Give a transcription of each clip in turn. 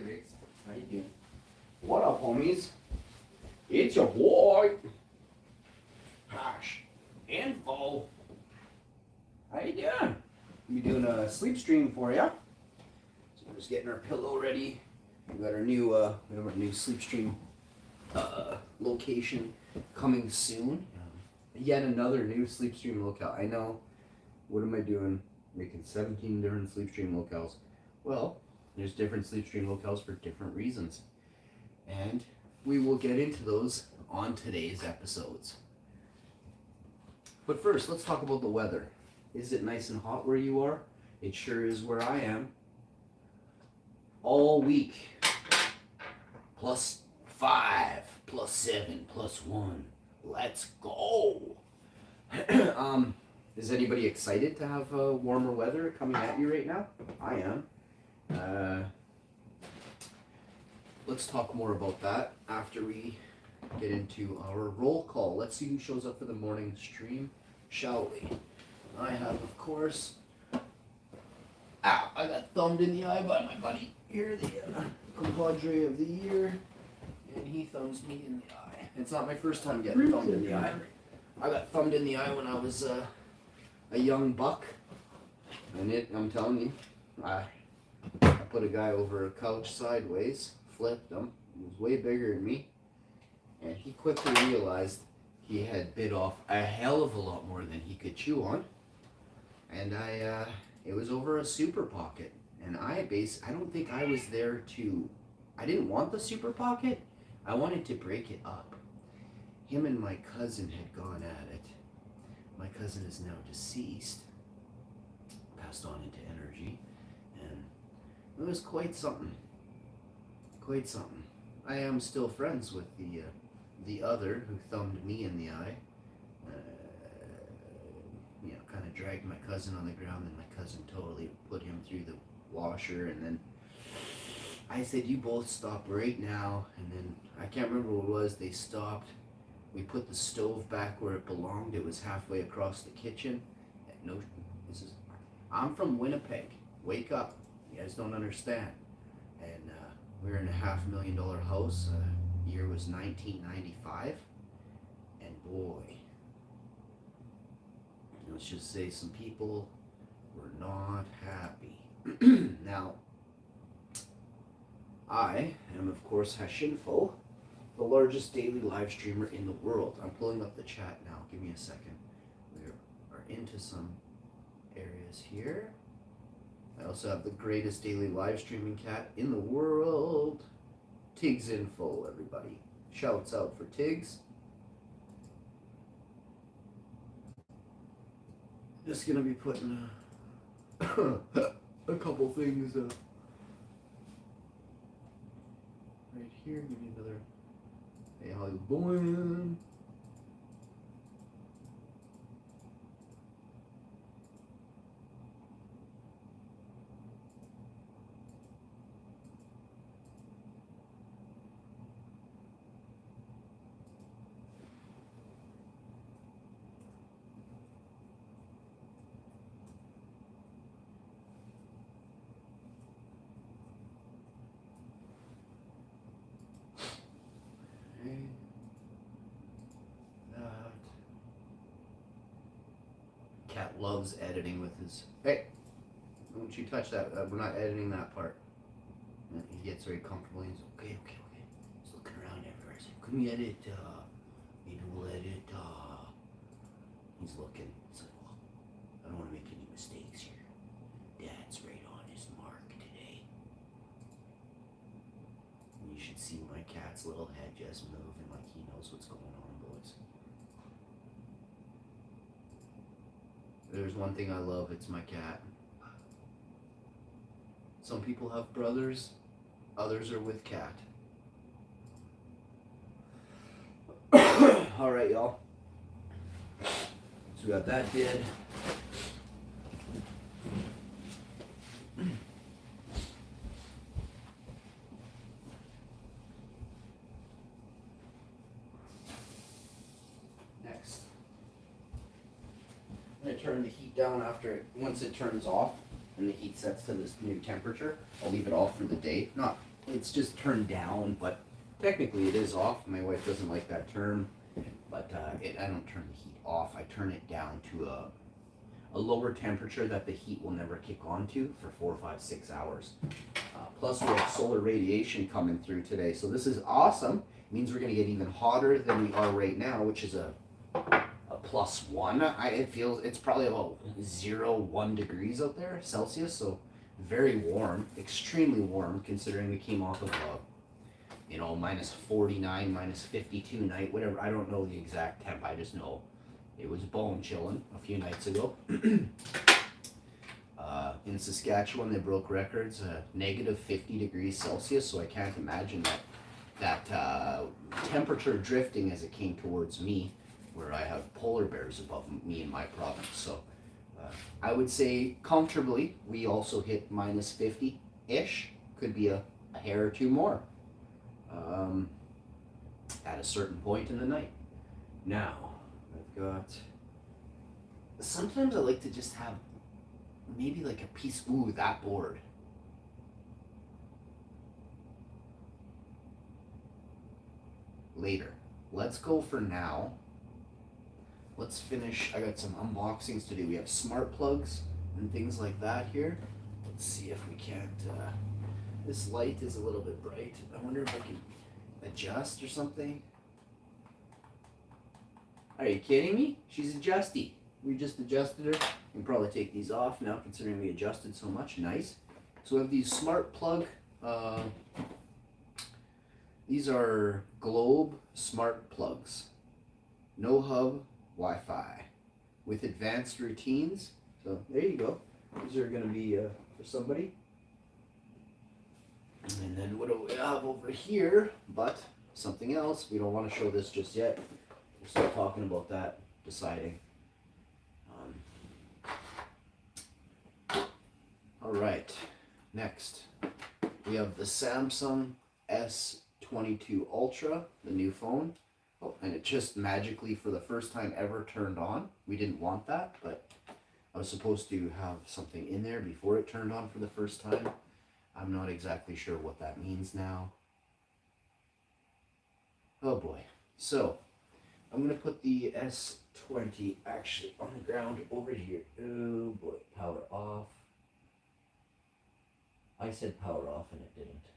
Riggs. How you doing? What up, homies? It's your boy, Hash Info. How you doing? We're doing a sleep stream for you. So we're just getting our pillow ready. We got our new, we have our new sleep stream location coming soon. Yet another new sleep stream locale. I know. What am I doing? Making 17 different sleep stream locales. Well, there's different sleep stream locales for different reasons. And we will get into those on today's episodes. But first, let's talk about the weather. Is it nice and hot where you are? It sure is where I am. All week. +5, +7, +1. Let's go. Is anybody excited to have warmer weather coming at you right now? I am. Let's talk more about that after we get into our roll call. Let's see who shows up for the morning stream, shall we? I have, of course. Ow, I got thumbed in the eye by my buddy here, the compadre of the year, and he thumbs me in the eye. It's not my first time getting thumbed in the eye. I got thumbed in the eye when I was a young buck, and I'm telling you, I put a guy over a couch sideways, flipped him. He was way bigger than me, and he quickly realized he had bit off a hell of a lot more than he could chew on, and it was over a super pocket, and I don't think I was there to, I didn't want the super pocket, I wanted to break it up. Him and my cousin had gone at it. My cousin is now deceased, passed on into energy, and it was quite something. Quite something. I am still friends with the other who thumbed me in the eye. Kind of dragged my cousin on the ground, and my cousin totally put him through the washer, and then I said, "You both stop right now," and then I can't remember what it was, they stopped. We put the stove back where it belonged. It was halfway across the kitchen. No, I'm from Winnipeg. Wake up. You guys don't understand. And we're in a $500,000 house. Year was 1995. And boy, let's just say some people were not happy. Now, I am, of course, Hashinfo, the largest daily live streamer in the world. I'm pulling up the chat now. Give me a second. We are into some areas here. I also have the greatest daily live streaming cat in the world. Tiggs Info, everybody. Shouts out for Tiggs. Just gonna be putting a couple things right here. Give me another. Hey, how you doing? Cat loves editing with his. Hey, don't you touch that? We're not editing that part. And he gets very comfortable. He's okay. He's looking around everywhere. He's like, "Can we edit? Maybe we'll edit." He's looking. He's like, "Well, I don't want to make any mistakes here. Dad's right on his mark today." And you should see my cat's little head just moving like he knows what's going on, boys. There's one thing I love, it's my cat. Some people have brothers, others are with cat. Alright, y'all. So we got that did. Next. I'm going to turn the heat down once it turns off and the heat sets to this new temperature. I'll leave it off for the day. Not It's just turned down, but technically it is off. My wife doesn't like that term, but I don't turn the heat off. I turn it down to a lower temperature that the heat will never kick onto for 4, 5, 6 hours. Plus we have solar radiation coming through today, so this is awesome. It means we're going to get even hotter than we are right now, which is a +1. It feels it's probably about 0, 1 degrees out there Celsius, so very warm, extremely warm considering we came off of a -49, -52 night, whatever. I don't know the exact temp. I just know it was bone chilling a few nights ago. In Saskatchewan, they broke records, -50 degrees Celsius. So I can't imagine that temperature drifting as it came towards me, where I have polar bears above me in my province. So I would say comfortably, we also hit -50-ish. Could be a hair or two more at a certain point in the night. Now, I've got... Sometimes I like to just have maybe like a piece... Ooh, that board. Later. Let's go for now. Let's finish. I got some unboxings to do. We have smart plugs and things like that here. Let's see if we can't... this light is a little bit bright. I wonder if I can adjust or something. Are you kidding me? She's adjusty. We just adjusted her. We can probably take these off now considering we adjusted so much. Nice. So we have these smart plug. These are Globe smart plugs. No hub, Wi-Fi. With advanced routines. So there you go. These are going to be for somebody. And then what do we have over here? But something else. We don't want to show this just yet. We'll start talking about that, deciding. All right. Next, we have the Samsung S22 Ultra, the new phone. Oh, and it just magically, for the first time ever, turned on. We didn't want that, but I was supposed to have something in there before it turned on for the first time. I'm not exactly sure what that means now. Oh boy. So, I'm going to put the S20 actually on the ground over here. Oh boy. Power off. I said power off and it didn't.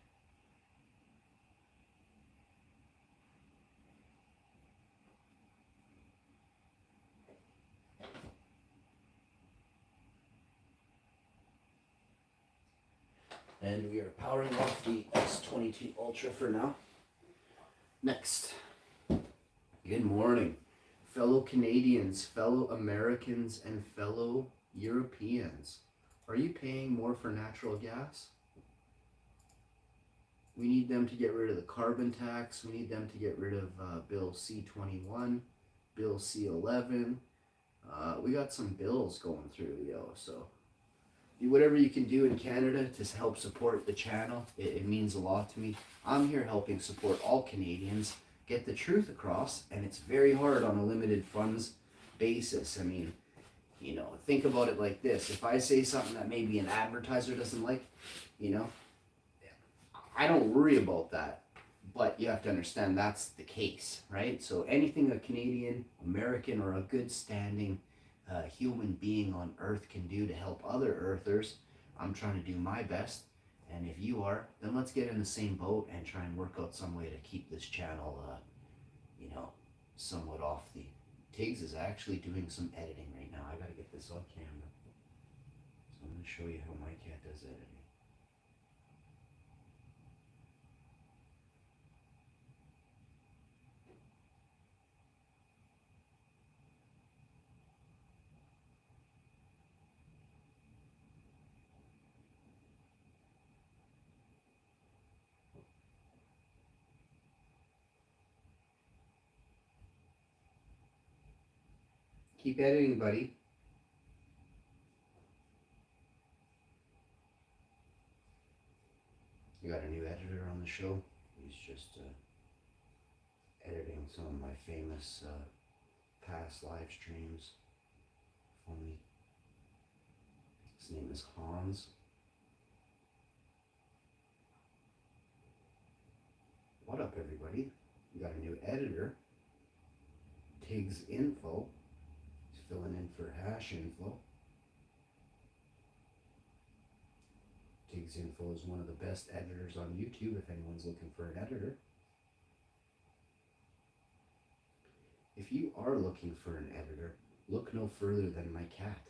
And we are powering off the S22 Ultra for now. Next. Good morning, fellow Canadians, fellow Americans, and fellow Europeans. Are you paying more for natural gas? We need them to get rid of the carbon tax. We need them to get rid of Bill C-21, Bill C-11. We got some bills going through, so do whatever you can do in Canada to help support the channel. It means a lot to me. I'm here helping support all Canadians, get the truth across, and it's very hard on a limited funds basis. I mean, think about it like this. If I say something that maybe an advertiser doesn't like, I don't worry about that. But you have to understand that's the case, right? So anything a Canadian, American, or a good standing human being on Earth can do to help other Earthers, I'm trying to do my best. And if you are, then let's get in the same boat and try and work out some way to keep this channel, somewhat off the... Tiggs is actually doing some editing right now. I gotta get this on camera. So I'm gonna show you how my cat does editing. Keep editing, buddy. We got a new editor on the show. He's just editing some of my famous past live streams for me. His name is Hans. What up, everybody? We got a new editor. Tig's info. He's filling in for hash info. Tig's info is one of the best editors on YouTube if anyone's looking for an editor. If you are looking for an editor, look no further than my cat.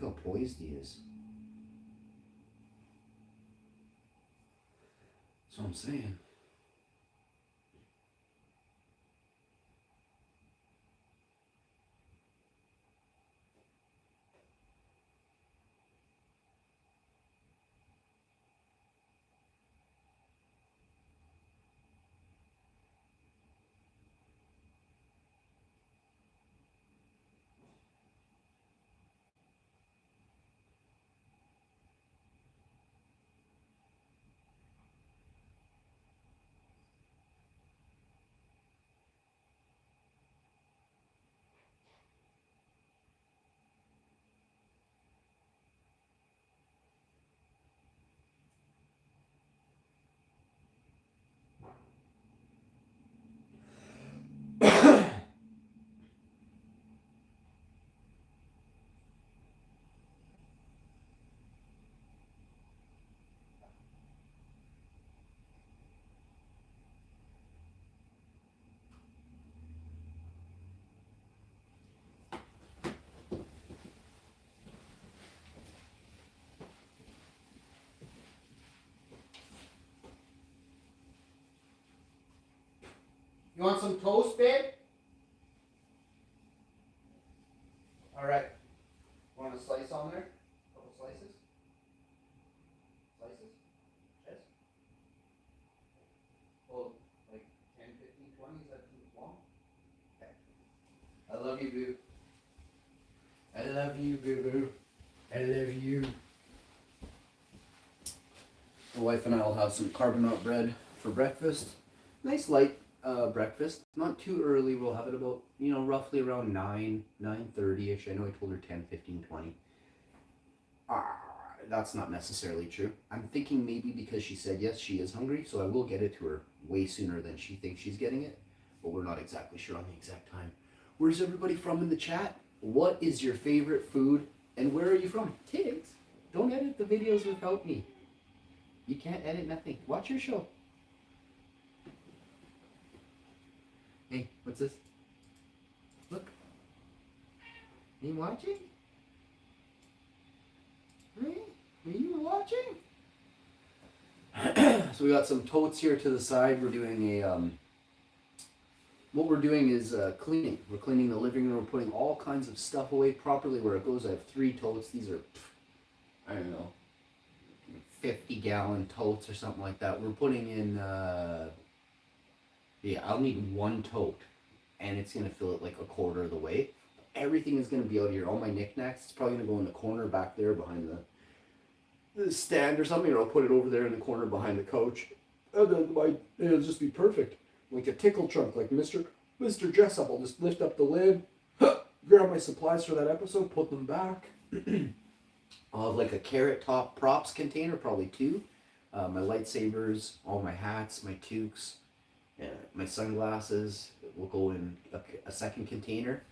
Look how poised he is. That's what I'm saying. You want some toast, babe? All right. Want a slice on there? A couple slices? Slices? Yes? Oh, like 10, 15, 20? Is that too long? Okay. I love you, boo. I love you, boo-boo. I love you. My wife and I will have some carbonate bread for breakfast. Nice light breakfast. Not too early. We'll have it about, roughly around 9:30ish. I know I told her 10, 15, 20. That's not necessarily true. I'm thinking maybe because she said yes, she is hungry, so I will get it to her way sooner than she thinks she's getting it. But we're not exactly sure on the exact time. Where's everybody from in the chat? What is your favorite food? And where are you from? Tiggs, don't edit the videos without me. You can't edit nothing. Watch your show. Hey, what's this? Look. Are you watching? Hey, are you watching? So we got some totes here to the side. We're doing a, what we're doing is cleaning. We're cleaning the living room. We're putting all kinds of stuff away properly where it goes. I have 3 totes. These are, I don't know, 50-gallon totes or something like that. We're putting in, I'll need 1 tote, and it's going to fill it like a quarter of the way. Everything is going to be out here. All my knickknacks, it's probably going to go in the corner back there behind the stand or something, or I'll put it over there in the corner behind the couch. And then it'll just be perfect. Like a tickle trunk, like Mr. Jessup. I'll just lift up the lid, grab my supplies for that episode, put them back. I'll have like a carrot top props container, probably 2. My lightsabers, all my hats, my toques, my sunglasses will go in a second container.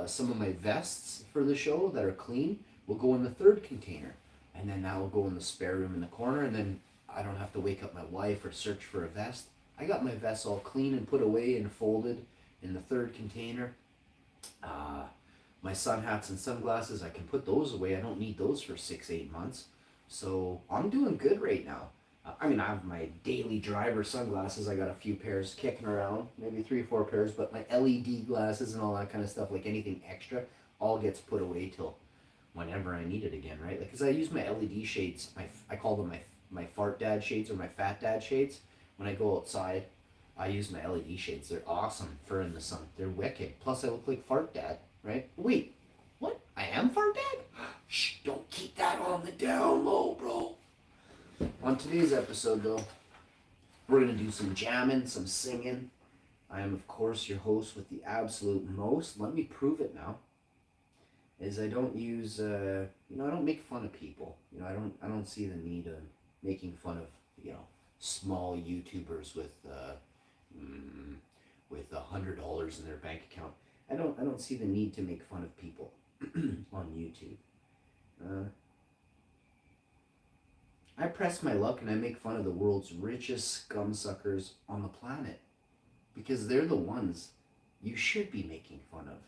Some of my vests for the show that are clean will go in the 3rd container. And then that will go in the spare room in the corner, and then I don't have to wake up my wife or search for a vest. I got my vests all clean and put away and folded in the 3rd container. My sun hats and sunglasses, I can put those away. I don't need those for 6-8 months. So I'm doing good right now. I have my daily driver sunglasses. I got a few pairs kicking around, maybe 3 or 4 pairs, but my LED glasses and all that kind of stuff, like anything extra, all gets put away till whenever I need it again, right? Like, because I use my LED shades, I call them my fart dad shades or my fat dad shades. When I go outside, I use my LED shades. They're awesome for in the sun. They're wicked. Plus, I look like fart dad, right? Wait, what? I am fart dad? Shh, don't keep that on the down low, bro. On today's episode, though, we're going to do some jamming, some singing. I am, of course, your host with the absolute most. Let me prove it now. is I don't use, I don't make fun of people. I don't see the need of making fun of, small YouTubers mm, with $100 in their bank account. I don't see the need to make fun of people on YouTube. I press my luck and I make fun of the world's richest scumsuckers on the planet because they're the ones you should be making fun of.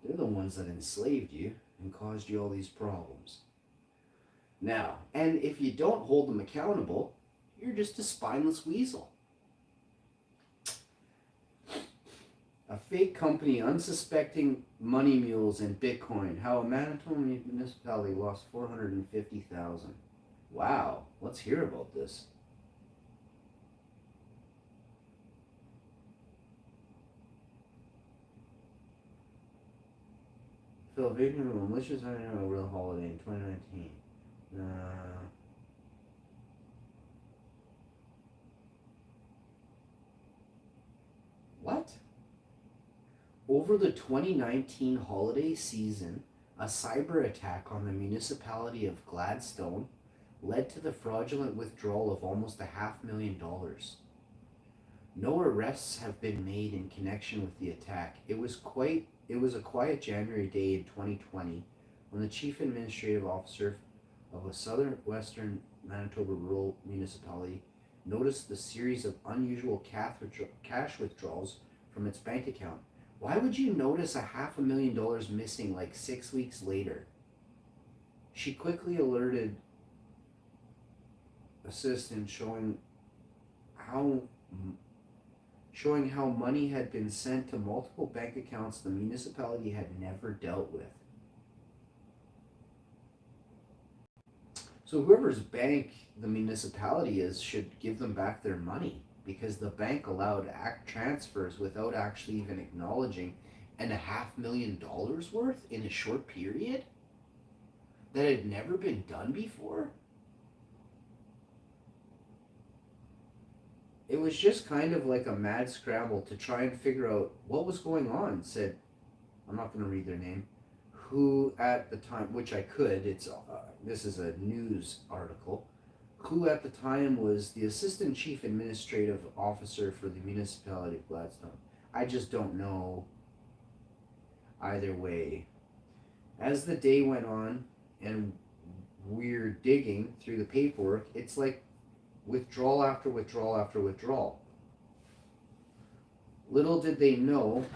They're the ones that enslaved you and caused you all these problems. Now, and if you don't hold them accountable, you're just a spineless weasel. A fake company unsuspecting money mules and Bitcoin. How a Manitoba municipality lost $450,000. Wow, let's hear about this. Philadelphia malicious a real holiday in 2019. What? Over the 2019 holiday season, a cyber attack on the municipality of Gladstone led to the fraudulent withdrawal of almost $500,000. No arrests have been made in connection with the attack. It was a quiet January day in 2020 when the chief administrative officer of a southwestern Manitoba rural municipality noticed the series of unusual cash withdrawals from its bank account. Why would you notice $500,000 missing like 6 weeks later? She quickly alerted assistant showing how money had been sent to multiple bank accounts the municipality had never dealt with. So whoever's bank the municipality is should give them back their money because the bank allowed transfers without actually even acknowledging and $500,000 worth in a short period that had never been done before. It was just kind of like a mad scramble to try and figure out what was going on, said, I'm not going to read their name, who at the time, which I could, this is a news article, who at the time was the Assistant Chief Administrative Officer for the municipality of Gladstone. I just don't know either way. As the day went on and we're digging through the paperwork, it's like withdrawal after withdrawal after withdrawal. Little did they know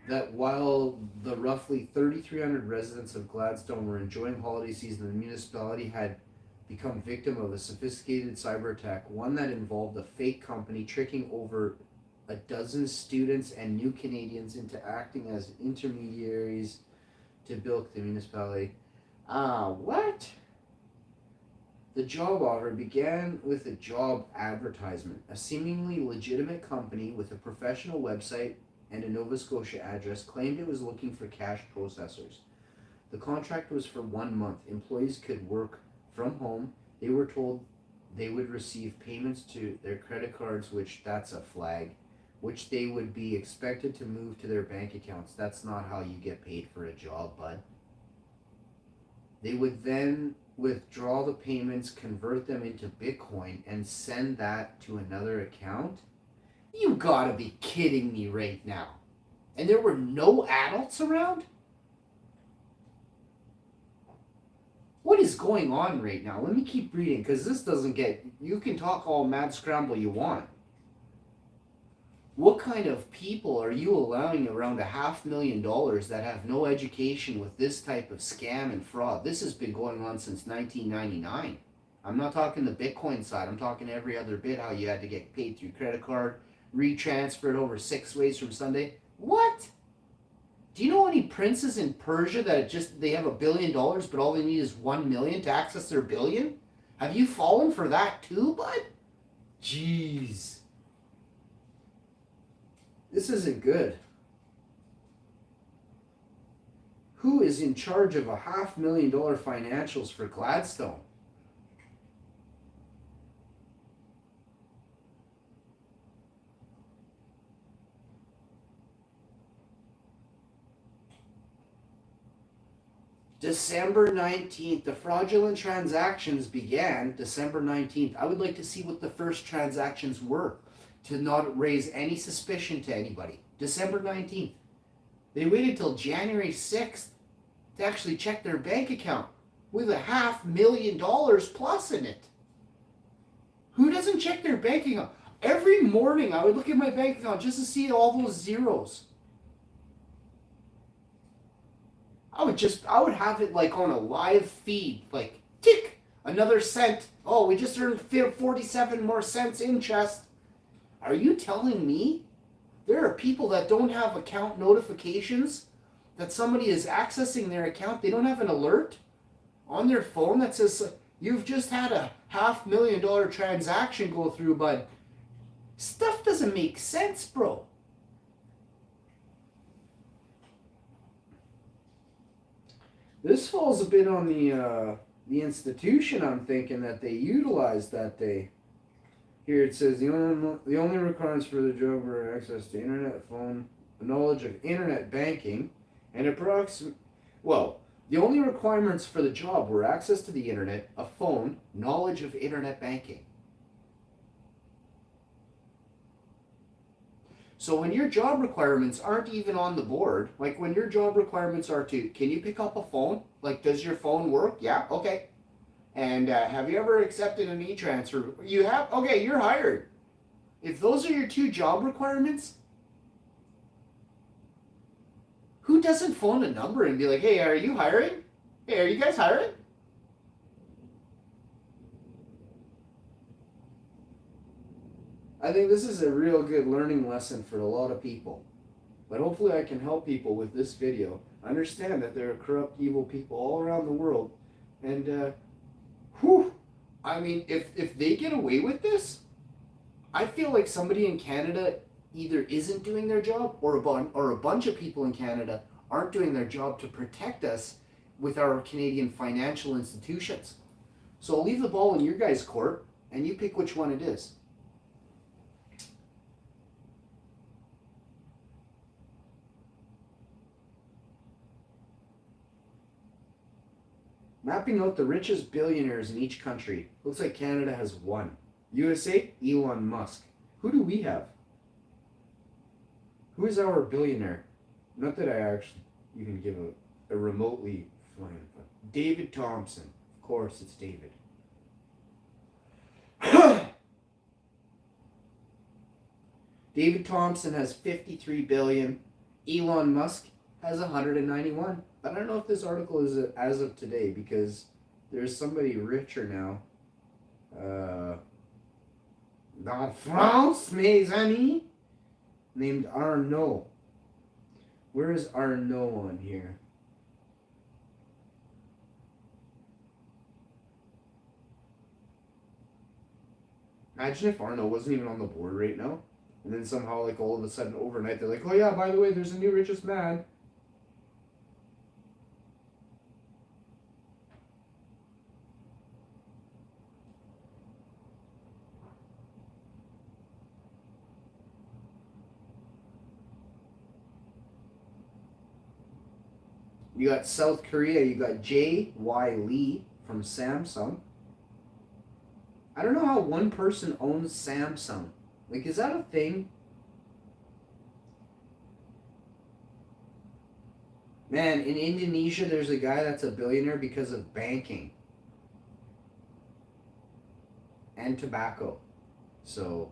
that while the roughly 3,300 residents of Gladstone were enjoying holiday season, the municipality had become victim of a sophisticated cyber attack, one that involved a fake company tricking over a dozen students and new Canadians into acting as intermediaries to bilk the municipality. What? The job offer began with a job advertisement. A seemingly legitimate company with a professional website and a Nova Scotia address claimed it was looking for cash processors. The contract was for 1 month. Employees could work from home. They were told they would receive payments to their credit cards, which that's a flag, which they would be expected to move to their bank accounts. That's not how you get paid for a job, bud. They would then withdraw the payments, convert them into Bitcoin, and send that to another account? You gotta be kidding me right now. And there were no adults around? What is going on right now? Let me keep reading, because this doesn't get... You can talk all mad scramble you want. What kind of people are you allowing around $500,000 that have no education with this type of scam and fraud? This has been going on since 1999. I'm not talking the Bitcoin side. I'm talking every other bit, how you had to get paid through credit card, retransferred over 6 ways from Sunday. What? Do you know any princes in Persia that they have $1 billion, but all they need is 1 million to access their billion? Have you fallen for that too, bud? Jeez. This isn't good. Who is in charge of $500,000 financials for Gladstone? December 19th. The fraudulent transactions began December 19th. I would like to see what the first transactions were to not raise any suspicion to anybody. December 19th. They waited till January 6th to actually check their bank account with $500,000 plus in it. Who doesn't check their bank account? Every morning I would look at my bank account just to see all those zeros. I would have it like on a live feed, like tick, another cent. Oh, we just earned 47 more cents interest. Are you telling me there are people that don't have account notifications, that somebody is accessing their account? They don't have an alert on their phone that says you've just had a $500,000 transaction go through, bud. Stuff doesn't make sense, bro. This falls a bit on the institution, I'm thinking, that they utilized that day. Here it says the only requirements for the job were access to internet, phone, knowledge of internet banking, and the only requirements for the job were access to the internet, a phone, knowledge of internet banking. So when your job requirements aren't even on the board, like when your job requirements are to, can you pick up a phone? Like, does your phone work? Yeah, okay. And have you ever accepted an e-transfer? You have? Okay, you're hired. If those are your two job requirements, who doesn't phone a number and be like, hey, are you hiring? Hey, are you guys hiring? I think this is a real good learning lesson for a lot of people. But hopefully I can help people with this video understand that there are corrupt, evil people all around the world. And, I mean, if they get away with this, I feel like somebody in Canada either isn't doing their job, or a bunch of people in Canada aren't doing their job to protect us with our Canadian financial institutions. So I'll leave the ball in your guys' court, and you pick which one it is. Mapping out the richest billionaires in each country. Looks like Canada has one. USA, Elon Musk. Who do we have? Who is our billionaire? Not that I actually even give a remotely flying. David Thompson. Of course, it's David. David Thompson has 53 billion. Elon Musk has 191. I don't know if this article is as of today, because there's somebody richer now. Dans France, mes amis, named Arnaud. Where is Arnaud on here? Imagine if Arnaud wasn't even on the board right now, and then somehow, like, all of a sudden overnight, they're like, oh yeah, by the way, there's a new richest man. You got South Korea, you got J.Y. Lee from Samsung. I don't know how one person owns Samsung. Like, is that a thing? Man, in Indonesia, there's a guy that's a billionaire because of banking and tobacco. So,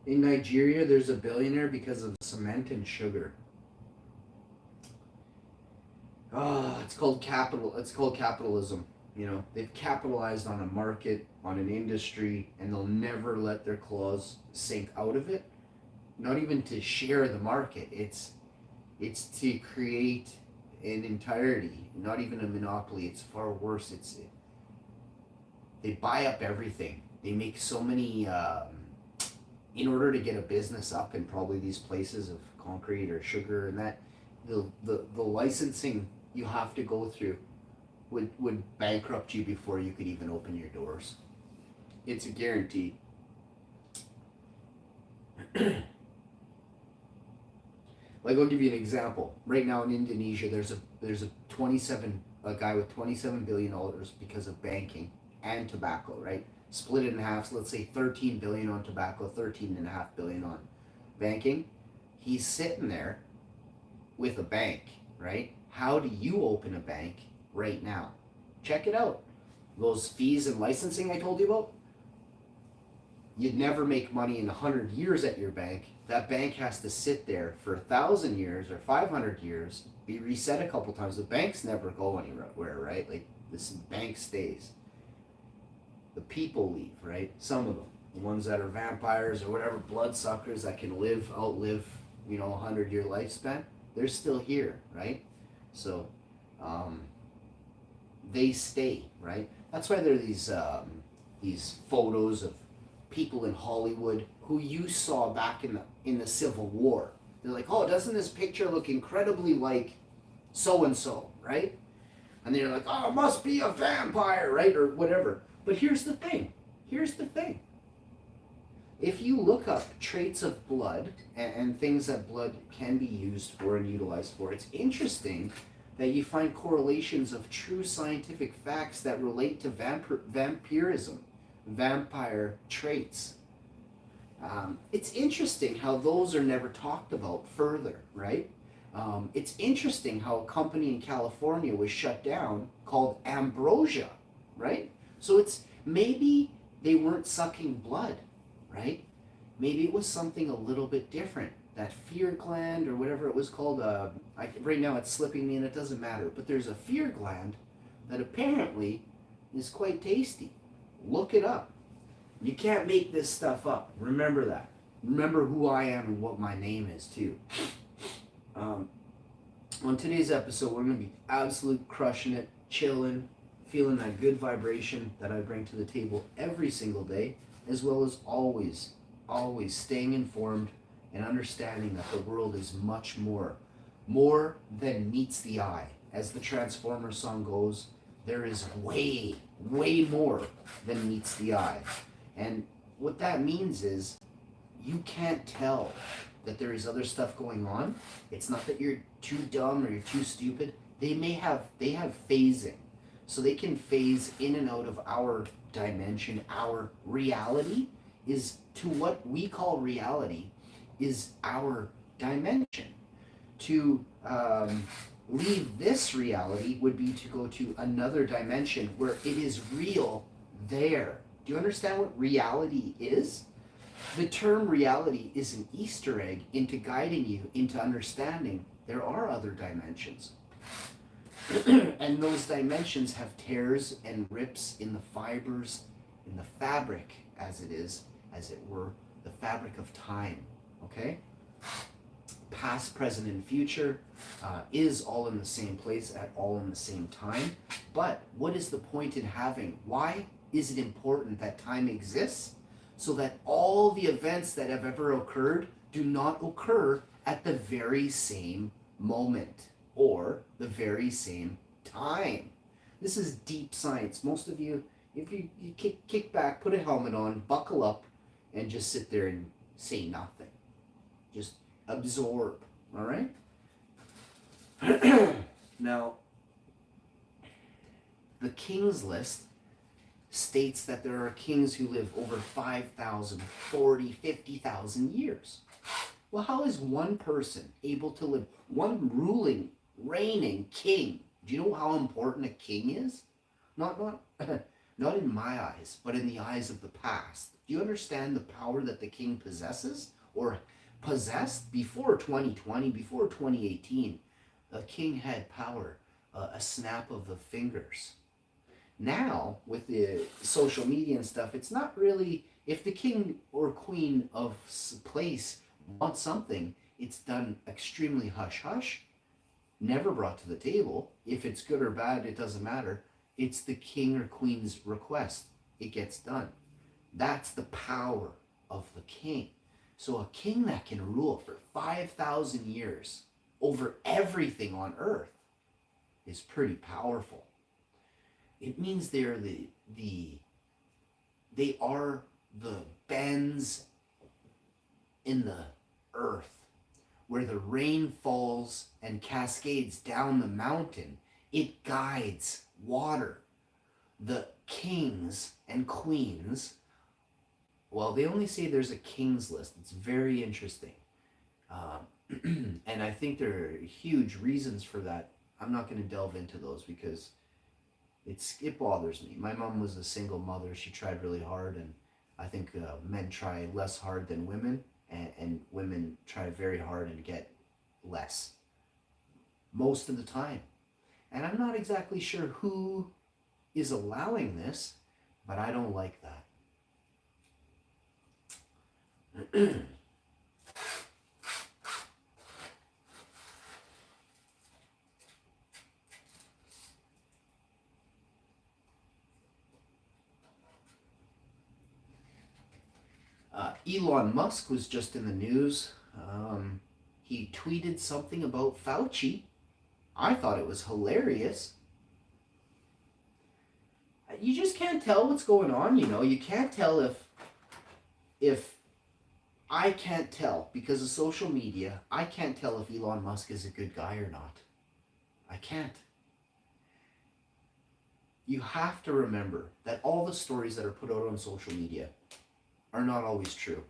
in Nigeria, there's a billionaire because of cement and sugar. It's called capital. It's called capitalism. You know, they've capitalized on a market, on an industry, and they'll never let their claws sink out of it. Not even to share the market. It's to create an entirety. Not even a monopoly. It's far worse. They buy up everything. They make so many. In order to get a business up in probably these places of concrete or sugar and that, the licensing you have to go through would bankrupt you before you could even open your doors. It's a guarantee. Like, I'll give you an example. Right now in Indonesia, there's a guy with $27 billion because of banking and tobacco, right? Split it in half. So let's say 13 billion on tobacco, 13.5 billion on banking. He's sitting there with a bank, right? How do you open a bank right now? Check it out. Those fees and licensing I told you about, you'd never make money in 100 years at your bank. That bank has to sit there for 1,000 years or 500 years, be reset a couple times. The banks never go anywhere, right? Like, this bank stays. The people leave, right? Some of them, the ones that are vampires or whatever, bloodsuckers that can outlive, 100-year lifespan, they're still here, right? So, they stay, right? That's why there are these photos of people in Hollywood who you saw back in the Civil War. They're like, oh, doesn't this picture look incredibly like so and so, right? And they're like, oh, it must be a vampire, right? Or whatever. But here's the thing. If you look up traits of blood and things that blood can be used for and utilized for, it's interesting that you find correlations of true scientific facts that relate to vampirism, vampire traits. It's interesting how those are never talked about further, right? It's interesting how a company in California was shut down called Ambrosia, right? So it's maybe they weren't sucking blood, right? Maybe it was something a little bit different. That fear gland or whatever it was called, right now it's slipping me and it doesn't matter, but there's a fear gland that apparently is quite tasty. Look it up. You can't make this stuff up. Remember that. Remember who I am and what my name is too. On today's episode, we're going to be absolute crushing it, chilling, feeling that good vibration that I bring to the table every single day, as well as always staying informed and understanding that the world is much more than meets the eye. As the Transformers song goes, there is way more than meets the eye. And what that means is you can't tell that there is other stuff going on. It's not that you're too dumb or you're too stupid. They have phasing. So they can phase in and out of our dimension. Our reality is to what we call reality is our dimension. To leave this reality would be to go to another dimension where it is real there. Do you understand what reality is? The term reality is an Easter egg into guiding you into understanding there are other dimensions. And those dimensions have tears and rips in the fibers, in the fabric, as it were, the fabric of time. Okay? Past, present, and future is all in the same place at all in the same time. But what is the point in having? Why is it important that time exists? So that all the events that have ever occurred do not occur at the very same moment or the very same time. This is deep science. Most of you, if you kick back, put a helmet on, buckle up, and just sit there and say nothing. Just absorb, all right? Now, the King's List states that there are kings who live over 5,000, 40, 50,000 years. Well, how is one person able to live, one reigning king? Do you know how important a king is? Not in my eyes, but in the eyes of the past. Do you understand the power that the king possesses or possessed before 2020, before 2018? A king had power, a snap of the fingers. Now, with the social media and stuff, it's not really, if the king or queen of place wants something, it's done extremely hush-hush, never brought to the table. If it's good or bad, it doesn't matter. It's the king or queen's request. It gets done. That's the power of the king. So a king that can rule for 5,000 years over everything on earth is pretty powerful. It means they are the bends in the earth. where the rain falls and cascades down the mountain. It guides water. The kings and queens, well, they only say there's a king's list. It's very interesting. And I think there are huge reasons for that. I'm not going to delve into those because it bothers me. My mom was a single mother. She tried really hard, and I think men try less hard than women, and women try very hard and get less most of the time. And I'm not exactly sure who is allowing this, but I don't like that. Elon Musk was just in the news. He tweeted something about Fauci. I thought it was hilarious. You just can't tell what's going on, you know. You can't tell if I can't tell because of social media. I can't tell if Elon Musk is a good guy or not. I can't. You have to remember that all the stories that are put out on social media are not always true.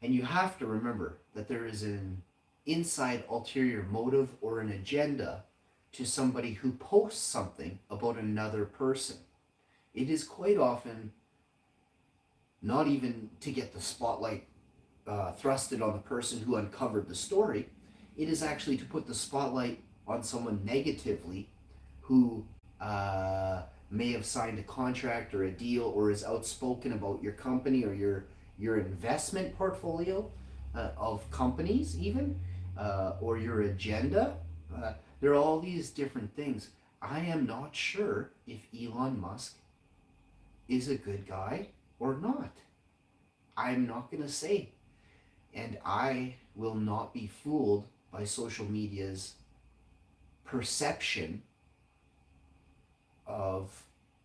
And you have to remember that there is an inside ulterior motive or an agenda to somebody who posts something about another person. It is quite often not even to get the spotlight thrusted on the person who uncovered the story. It is actually to put the spotlight on someone negatively who may have signed a contract or a deal or is outspoken about your company or your investment portfolio of companies even, or your agenda. There are all these different things. I am not sure if Elon Musk is a good guy or not. I'm not going to say. And I will not be fooled by social media's perception of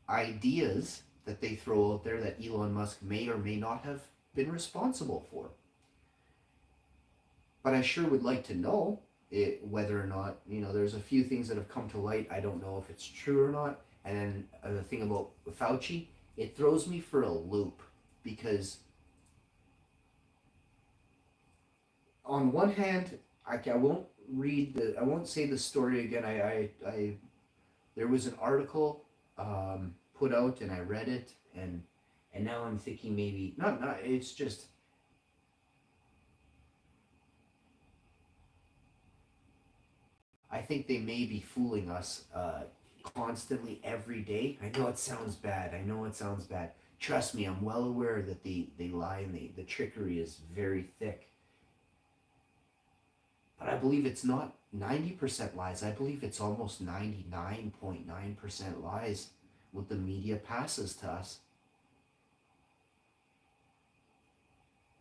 ideas that they throw out there that Elon Musk may or may not have been responsible for. But I sure would like to know whether or not, you know, there's a few things that have come to light. I don't know if it's true or not. And then the thing about Fauci, it throws me for a loop because on one hand, I won't say the story again. There was an article put out and I read it and now I'm thinking maybe not it's just I think they may be fooling us constantly every day. I know it sounds bad. Trust me, I'm well aware that they lie and the trickery is very thick. But I believe it's not 90% lies. I believe it's almost 99.9% lies what the media passes to us.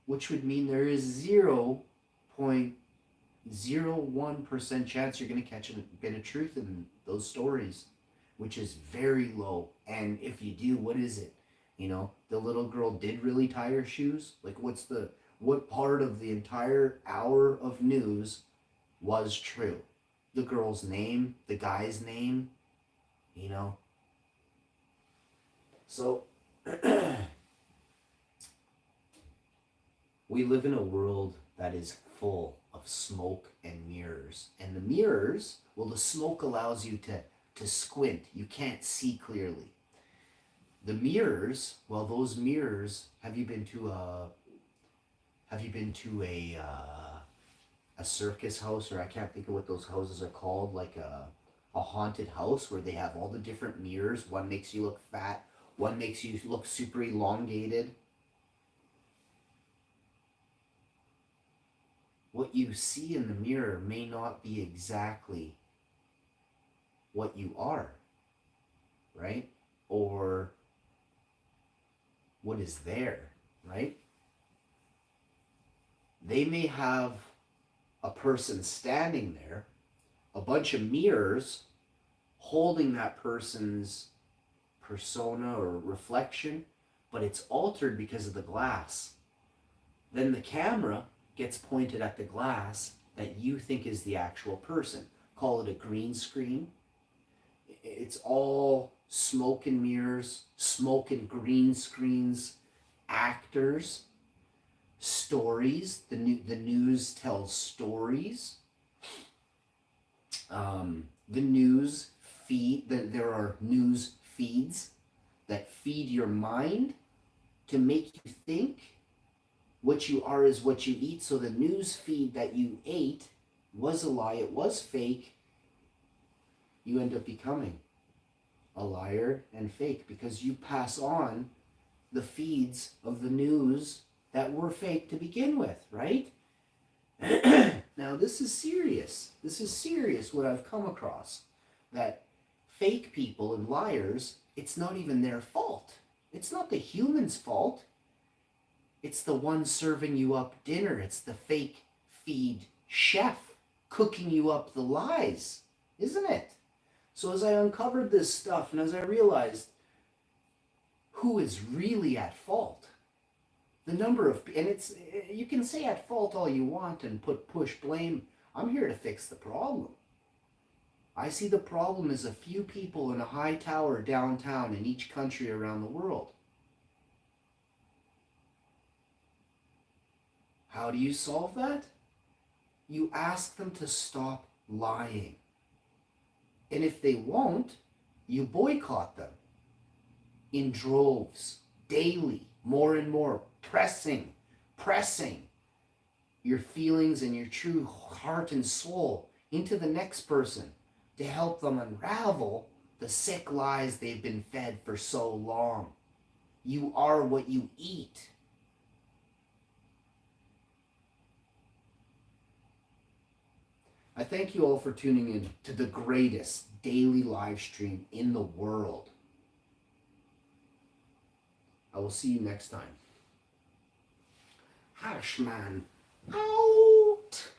Which would mean there is 0.01% chance you're going to catch a bit of truth in those stories, which is very low. And if you do, what is it? You know, the little girl did really tie her shoes? Like, what part of the entire hour of news was true? The girl's name, the guy's name, you know? So, we live in a world that is full of smoke and mirrors. And the mirrors, well, the smoke allows you to squint. You can't see clearly. The mirrors, well, those mirrors, have you been to a circus house, or I can't think of what those houses are called, like a haunted house where they have all the different mirrors. One makes you look fat, one makes you look super elongated. What you see in the mirror may not be exactly what you are, right? Or what is there, right? They may have a person standing there, a bunch of mirrors holding that person's persona or reflection, but it's altered because of the glass. Then the camera gets pointed at the glass that you think is the actual person. Call it a green screen. It's all smoke and mirrors, smoke and green screens, actors, stories. The news tells stories. The news feed, there are news feeds that feed your mind to make you think what you are is what you eat. So the news feed that you ate was a lie, it was fake. You end up becoming a liar and fake because you pass on the feeds of the news that were fake to begin with, right? Now this is serious. This is serious what I've come across. That fake people and liars, it's not even their fault. It's not the human's fault. It's the one serving you up dinner. It's the fake feed chef cooking you up the lies, isn't it? So as I uncovered this stuff and as I realized who is really at fault, the number of, and it's, you can say at fault all you want and push blame. I'm here to fix the problem. I see the problem as a few people in a high tower downtown in each country around the world. How do you solve that? You ask them to stop lying. And if they won't, you boycott them in droves, daily, more and more, pressing your feelings and your true heart and soul into the next person to help them unravel the sick lies they've been fed for so long. You are what you eat. I thank you all for tuning in to the greatest daily live stream in the world. I will see you next time. Hashman out.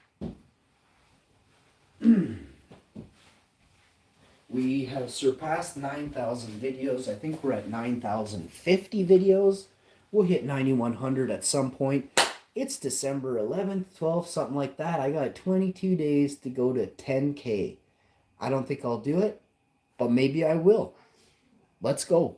We have surpassed 9,000 videos. I think we're at 9,050 videos. We'll hit 9,100 at some point. It's December 11th, 12th, something like that. I got 22 days to go to 10K. I don't think I'll do it, but maybe I will. Let's go.